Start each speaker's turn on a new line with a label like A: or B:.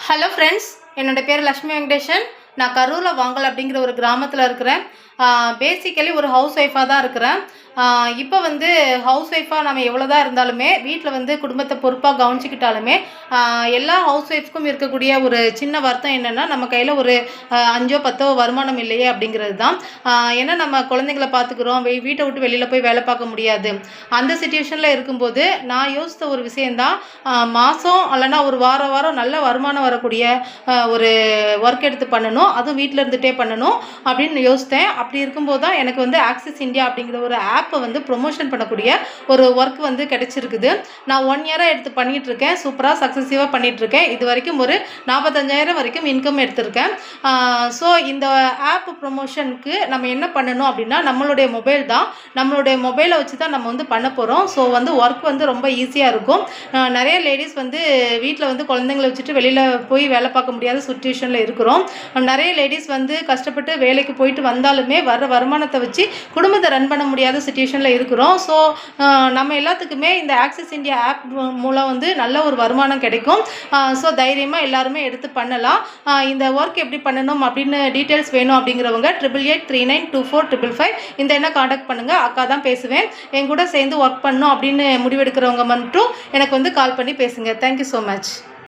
A: Hello friends, என்னோடய பேர் லக்ஷ்மி வெங்கடேஷன். நான் கரூரில் வாங்கல் அப்படிங்கிற ஒரு கிராமத்தில் இருக்கிறேன். பேசிக்கலி ஒரு ஹவுஸ் ஒய்ஃபாக தான் இருக்கிறேன். இப்போ வந்து ஹவுஸ் ஒய்ஃபாக நம்ம எவ்வளோ தான் இருந்தாலுமே வீட்டில் வந்து குடும்பத்தை பொறுப்பாக கவனிச்சிக்கிட்டாலுமே எல்லா ஹவுஸ் ஒய்ஃப்க்கும் இருக்கக்கூடிய ஒரு சின்ன வருத்தம் என்னென்னா, நம்ம கையில் ஒரு 5 10 வருமானம் இல்லையே அப்படிங்கிறது தான். ஏன்னா நம்ம குழந்தைங்கள பார்த்துக்குறோம், வீட்டை விட்டு வெளியில் போய் வேலை பார்க்க முடியாது. அந்த சிச்சுவேஷனில் இருக்கும்போது நான் யோசித்த ஒரு விஷயந்தான், மாதம் இல்லைன்னா ஒரு வாரம் நல்ல வருமானம் வரக்கூடிய ஒரு ஒர்க் எடுத்து பண்ணணும், அதுவும் வீட்டில் இருந்துகிட்டே பண்ணணும் அப்படின்னு யோசித்தேன். அப்படி இருக்கும்போது தான் எனக்கு வந்து ஆக்சிஸ் இந்தியா அப்படிங்கிற ஒரு ஆப்பை வந்து ப்ரொமோஷன் பண்ணக்கூடிய ஒரு ஒர்க் வந்து கிடைச்சிருக்குது. நான் 1 இயராக எடுத்து பண்ணிகிட்ருக்கேன். சூப்பராக சக்ஸஸிவாக பண்ணிகிட்ருக்கேன். இது வரைக்கும் ஒரு 45,000 வரைக்கும் இன்கம் எடுத்திருக்கேன். ஸோ இந்த ஆப் ப்ரொமோஷனுக்கு நம்ம என்ன பண்ணணும் அப்படின்னா, நம்மளுடைய மொபைல் தான், நம்மளுடைய மொபைலை வச்சு தான் நம்ம வந்து பண்ண போகிறோம். ஸோ வந்து ஒர்க் வந்து ரொம்ப ஈஸியாக இருக்கும். நிறைய லேடிஸ் வந்து வீட்டில் வந்து குழந்தைங்களை வச்சுட்டு வெளியில் போய் வேலை பார்க்க முடியாத சுச்சுவேஷனில் இருக்கிறோம். நிறைய லேடிஸ் வந்து கஷ்டப்பட்டு வேலைக்கு போயிட்டு வந்தாலுமே வர்ற வருமானத்தை வச்சு குடும்பத்தை ரன் பண்ண முடியாத சுச்சுவேஷனில் இருக்கிறோம். ஸோ நம்ம எல்லாத்துக்குமே இந்த ஆக்சிஸ் இந்தியா ஆப் மூலம் வந்து நல்ல ஒரு வருமானம் கிடைக்கும். ஸோ தைரியமாக எல்லாருமே எடுத்து பண்ணலாம். இந்த ஒர்க் எப்படி பண்ணணும் அப்படின்னு டீட்டெயில்ஸ் வேணும் அப்படிங்கிறவங்க 8883924555 இந்த என்ன காண்டாக்ட் பண்ணுங்கள். அக்கா தான் பேசுவேன். என் கூட சேர்ந்து ஒர்க் பண்ணணும் அப்படின்னு முடிவெடுக்கிறவங்க மட்டும் எனக்கு வந்து கால் பண்ணி பேசுங்க. Thank you so much.